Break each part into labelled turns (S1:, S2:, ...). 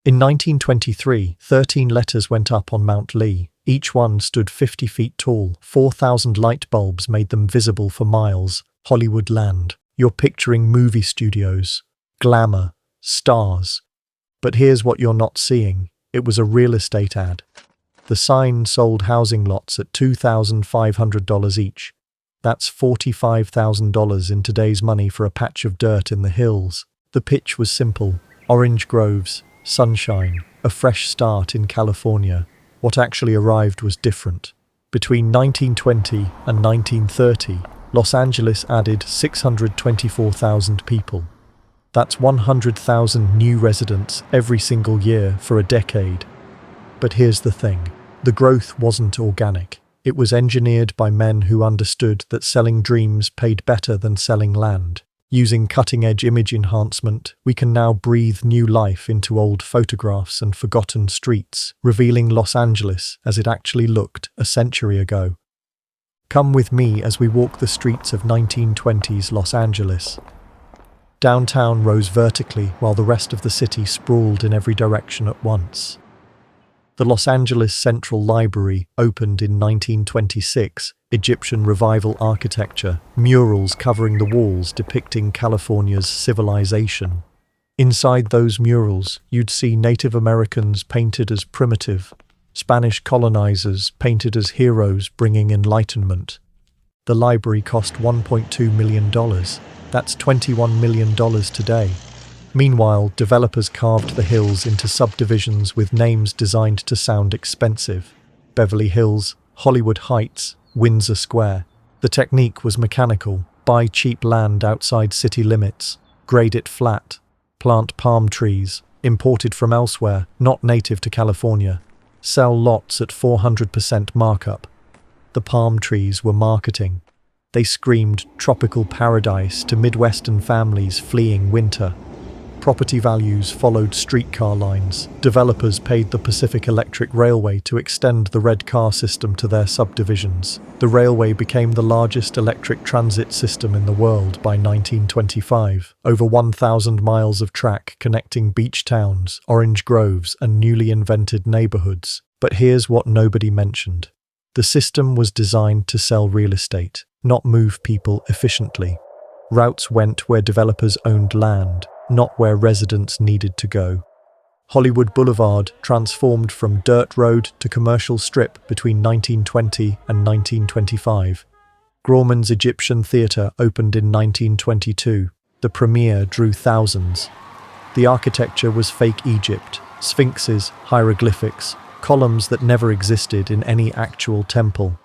S1: In 1923, 13 letters went up on Mount Lee. Each one stood 50 feet tall. 4,000 light bulbs made them visible for miles. Hollywood land. You're picturing movie studios, glamour, stars. But here's what you're not seeing. It was a real estate ad. The sign sold housing lots at $2,500 each. That's $45,000 in today's money for a patch of dirt in the hills. The pitch was simple. Orange groves, sunshine, a fresh start in California. What actually arrived was different. Between 1920 and 1930, Los Angeles added 624,000 people. That's 100,000 new residents every single year for a decade. But here's the thing. The growth wasn't organic. It was engineered by men who understood that selling dreams paid better than selling land. Using cutting-edge image enhancement, we can now breathe new life into old photographs and forgotten streets, revealing Los Angeles as it actually looked a century ago. Come with me as we walk the streets of 1920s Los Angeles. Downtown rose vertically while the rest of the city sprawled in every direction at once. The Los Angeles Central Library opened in 1926, Egyptian Revival architecture, murals covering the walls depicting California's civilization. Inside those murals, you'd see Native Americans painted as primitive, Spanish colonizers painted as heroes bringing enlightenment. The library cost $1.2 million. That's $21 million today. Meanwhile, developers carved the hills into subdivisions with names designed to sound expensive. Beverly Hills, Hollywood Heights, Windsor Square. The technique was mechanical. Buy cheap land outside city limits, grade it flat, plant palm trees, imported from elsewhere, not native to California. Sell lots at 400% markup. The palm trees were marketing. They screamed tropical paradise to Midwestern families fleeing winter. Property values followed streetcar lines. Developers paid the Pacific Electric Railway to extend the red car system to their subdivisions. The railway became the largest electric transit system in the world by 1925. Over 1,000 miles of track connecting beach towns, orange groves, and newly invented neighborhoods. But here's what nobody mentioned. The system was designed to sell real estate, not move people efficiently. Routes went where developers owned land, not where residents needed to go. Hollywood Boulevard transformed from dirt road to commercial strip between 1920 and 1925. Grauman's Egyptian Theatre opened in 1922. The premiere drew thousands. The architecture was fake Egypt, sphinxes, hieroglyphics, columns that never existed in any actual temple.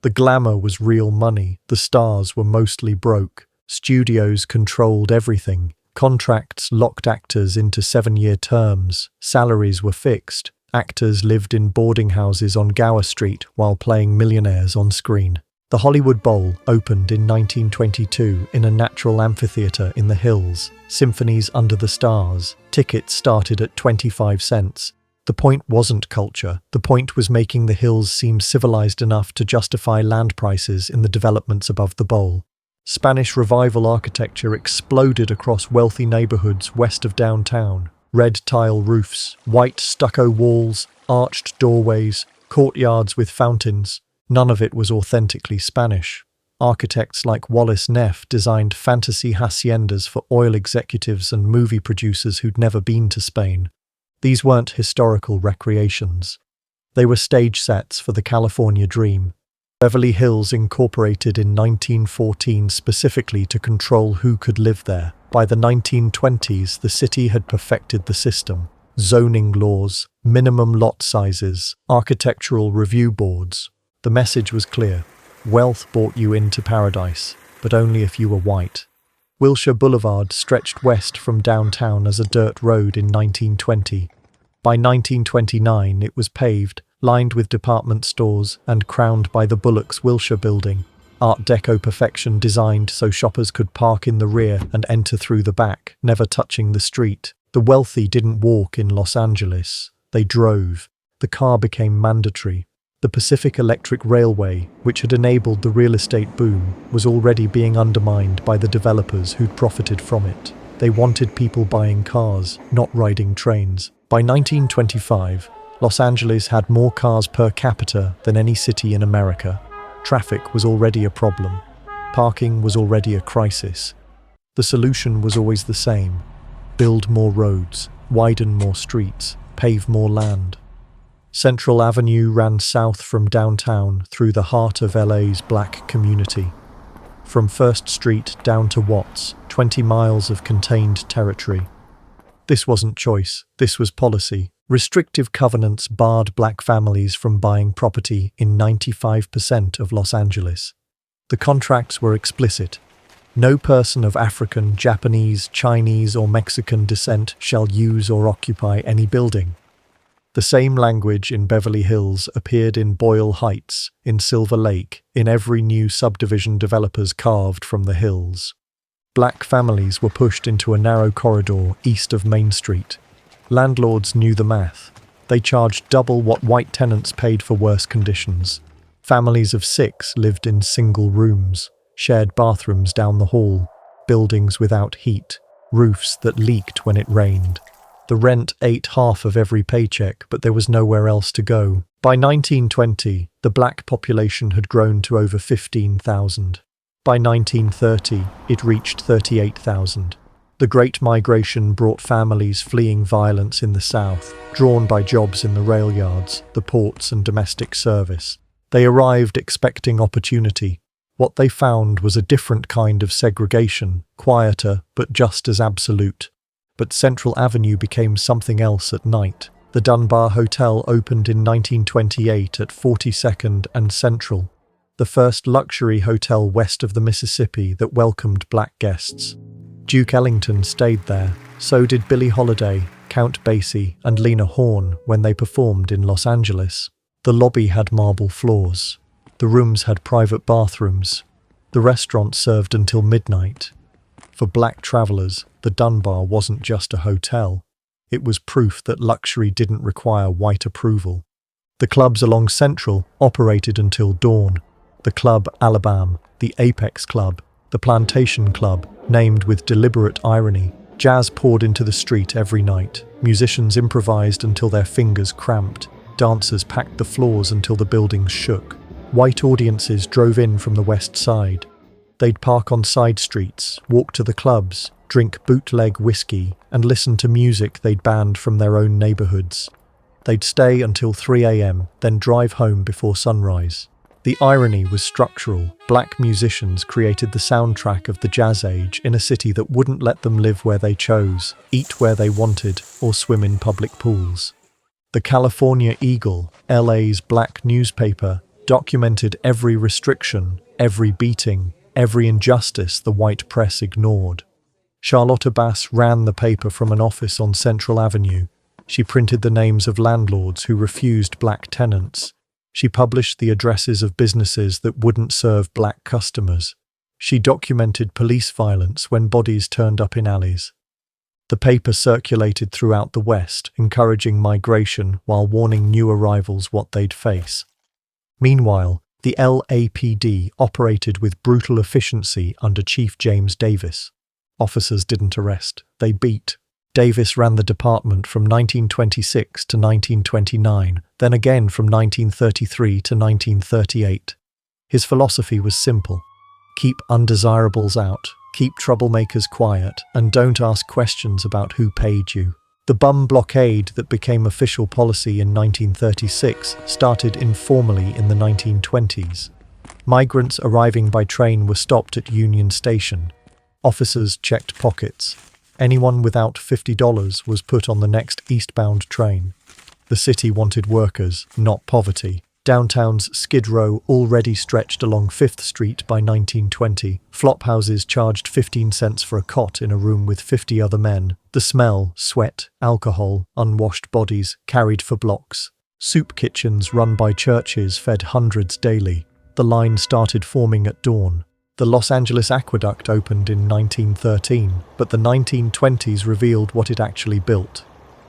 S1: The glamour was real money. The stars were mostly broke. Studios controlled everything. Contracts locked actors into 7-year terms. Salaries were fixed. Actors lived in boarding houses on Gower Street while playing millionaires on screen. The Hollywood Bowl opened in 1922 in a natural amphitheater in the hills. Symphonies under the stars. Tickets started at 25 cents. The point wasn't culture. The point was making the hills seem civilized enough to justify land prices in the developments above the bowl. Spanish Revival architecture exploded across wealthy neighborhoods west of downtown. Red tile roofs, white stucco walls, arched doorways, courtyards with fountains. None of it was authentically Spanish. Architects like Wallace Neff designed fantasy haciendas for oil executives and movie producers who'd never been to Spain. These weren't historical recreations. They were stage sets for the California dream. Beverly Hills incorporated in 1914 specifically to control who could live there. By the 1920s, the city had perfected the system. Zoning laws, minimum lot sizes, architectural review boards. The message was clear. Wealth brought you into paradise, but only if you were white. Wilshire Boulevard stretched west from downtown as a dirt road in 1920. By 1929, it was paved, lined with department stores, and crowned by the Bullock's Wilshire Building. Art Deco perfection designed so shoppers could park in the rear and enter through the back, never touching the street. The wealthy didn't walk in Los Angeles. They drove. The car became mandatory. The Pacific Electric Railway, which had enabled the real estate boom, was already being undermined by the developers who'd profited from it. They wanted people buying cars, not riding trains. By 1925, Los Angeles had more cars per capita than any city in America. Traffic was already a problem. Parking was already a crisis. The solution was always the same: build more roads, widen more streets, pave more land. Central Avenue ran south from downtown through the heart of LA's black community. From First Street down to Watts, 20 miles of contained territory. This wasn't choice, this was policy. Restrictive covenants barred black families from buying property in 95% of Los Angeles. The contracts were explicit. No person of African, Japanese, Chinese, or Mexican descent shall use or occupy any building. The same language in Beverly Hills appeared in Boyle Heights, in Silver Lake, in every new subdivision developers carved from the hills. Black families were pushed into a narrow corridor east of Main Street. Landlords knew the math. They charged double what white tenants paid for worse conditions. Families of 6 lived in single rooms, shared bathrooms down the hall, buildings without heat, roofs that leaked when it rained. The rent ate half of every paycheck, but there was nowhere else to go. By 1920, the black population had grown to over 15,000. By 1930, it reached 38,000. The Great Migration brought families fleeing violence in the South, drawn by jobs in the rail yards, the ports, and domestic service. They arrived expecting opportunity. What they found was a different kind of segregation, quieter but just as absolute. But Central Avenue became something else at night. The Dunbar Hotel opened in 1928 at 42nd and Central, the first luxury hotel west of the Mississippi that welcomed black guests. Duke Ellington stayed there. So did Billie Holiday, Count Basie, and Lena Horne when they performed in Los Angeles. The lobby had marble floors. The rooms had private bathrooms. The restaurant served until midnight. For black travelers, the Dunbar wasn't just a hotel. It was proof that luxury didn't require white approval. The clubs along Central operated until dawn. The Club Alabama, the Apex Club, the Plantation Club, named with deliberate irony. Jazz poured into the street every night. Musicians improvised until their fingers cramped. Dancers packed the floors until the buildings shook. White audiences drove in from the west side. They'd park on side streets, walk to the clubs, drink bootleg whiskey, and listen to music they'd banned from their own neighborhoods. They'd stay until 3 a.m., then drive home before sunrise. The irony was structural. Black musicians created the soundtrack of the jazz age in a city that wouldn't let them live where they chose, eat where they wanted, or swim in public pools. The California Eagle, LA's black newspaper, documented every restriction, every beating, every injustice the white press ignored. Charlotta Bass ran the paper from an office on Central Avenue. She printed the names of landlords who refused black tenants. She published the addresses of businesses that wouldn't serve black customers. She documented police violence when bodies turned up in alleys. The paper circulated throughout the West, encouraging migration while warning new arrivals what they'd face. Meanwhile, the LAPD operated with brutal efficiency under Chief James Davis. Officers didn't arrest, they beat. Davis ran the department from 1926 to 1929, then again from 1933 to 1938. His philosophy was simple: keep undesirables out, keep troublemakers quiet, and don't ask questions about who paid you. The bum blockade that became official policy in 1936 started informally in the 1920s. Migrants arriving by train were stopped at Union Station. Officers checked pockets. Anyone without $50 was put on the next eastbound train. The city wanted workers, not poverty. Downtown's Skid Row already stretched along 5th Street by 1920. Flop houses charged 15 cents for a cot in a room with 50 other men. The smell, sweat, alcohol, unwashed bodies carried for blocks. Soup kitchens run by churches fed hundreds daily. The line started forming at dawn. The Los Angeles Aqueduct opened in 1913, but the 1920s revealed what it actually built.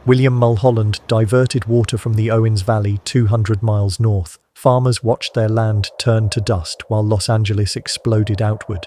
S1: William Mulholland diverted water from the Owens Valley 200 miles north. Farmers watched their land turn to dust while Los Angeles exploded outward.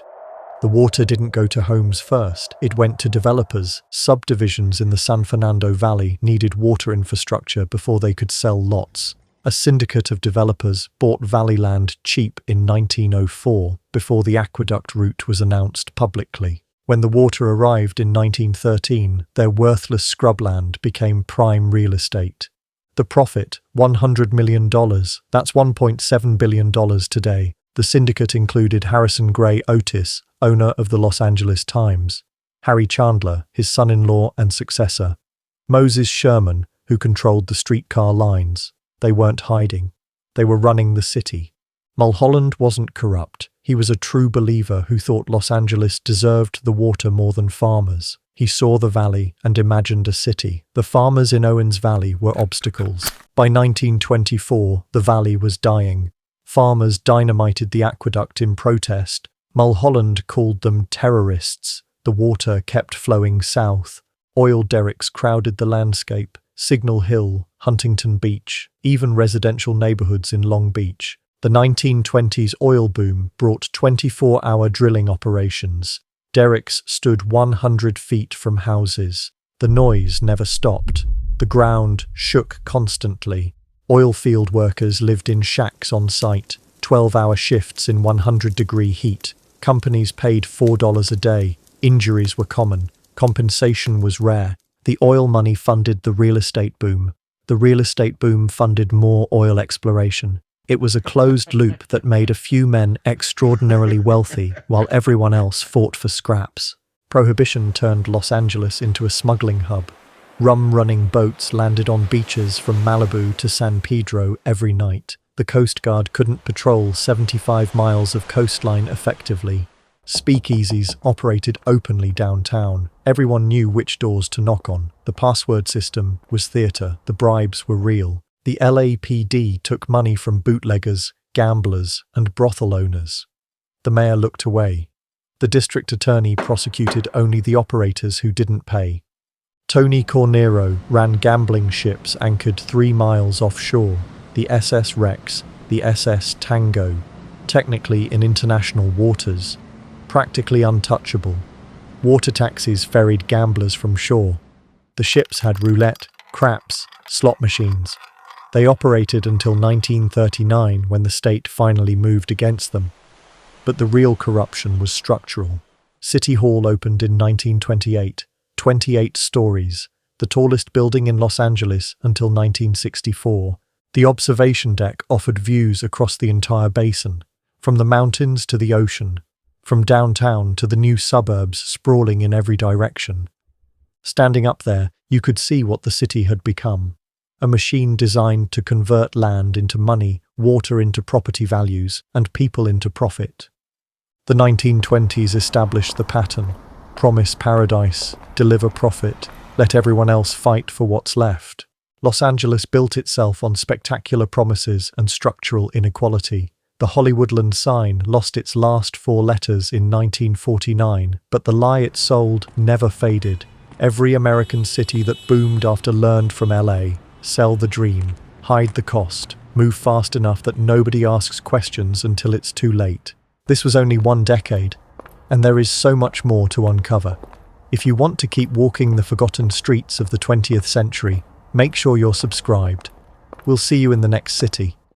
S1: The water didn't go to homes first, it went to developers. Subdivisions in the San Fernando Valley needed water infrastructure before they could sell lots. A syndicate of developers bought valley land cheap in 1904 before the aqueduct route was announced publicly. When the water arrived in 1913, their worthless scrubland became prime real estate. The profit, $100 million, that's $1.7 billion today. The syndicate included Harrison Gray Otis, owner of the Los Angeles Times, Harry Chandler, his son-in-law and successor, Moses Sherman, who controlled the streetcar lines. They weren't hiding. They were running the city. Mulholland wasn't corrupt. He was a true believer who thought Los Angeles deserved the water more than farmers. He saw the valley and imagined a city. The farmers in Owens Valley were obstacles. By 1924, the valley was dying. Farmers dynamited the aqueduct in protest. Mulholland called them terrorists. The water kept flowing south. Oil derricks crowded the landscape. Signal Hill, Huntington Beach, even residential neighborhoods in Long Beach. The 1920s oil boom brought 24-hour drilling operations. Derricks stood 100 feet from houses. The noise never stopped. The ground shook constantly. Oil field workers lived in shacks on site, 12-hour shifts in 100-degree heat. Companies paid $4 a day. Injuries were common. Compensation was rare. The oil money funded the real estate boom. The real estate boom funded more oil exploration. It was a closed loop that made a few men extraordinarily wealthy while everyone else fought for scraps. Prohibition turned Los Angeles into a smuggling hub. Rum-running boats landed on beaches from Malibu to San Pedro every night. The Coast Guard couldn't patrol 75 miles of coastline effectively. Speakeasies operated openly downtown. Everyone knew which doors to knock on. The password system was theater. The bribes were real. The LAPD took money from bootleggers, gamblers, and brothel owners. The mayor looked away. The district attorney prosecuted only the operators who didn't pay. Tony Cornero ran gambling ships anchored 3 miles offshore. The SS Rex, the SS Tango, technically in international waters. Practically untouchable. Water taxis ferried gamblers from shore. The ships had roulette, craps, slot machines. They operated until 1939 when the state finally moved against them. But the real corruption was structural. City Hall opened in 1928, 28 stories, the tallest building in Los Angeles until 1964. The observation deck offered views across the entire basin, from the mountains to the ocean. From downtown to the new suburbs sprawling in every direction. Standing up there, you could see what the city had become. A machine designed to convert land into money, water into property values, and people into profit. The 1920s established the pattern. Promise paradise, deliver profit, let everyone else fight for what's left. Los Angeles built itself on spectacular promises and structural inequality. The Hollywoodland sign lost its last 4 letters in 1949, but the lie it sold never faded. Every American city that boomed after learned from LA, sell the dream, hide the cost, move fast enough that nobody asks questions until it's too late. This was only 1 decade, and there is so much more to uncover. If you want to keep walking the forgotten streets of the 20th century, make sure you're subscribed. We'll see you in the next city.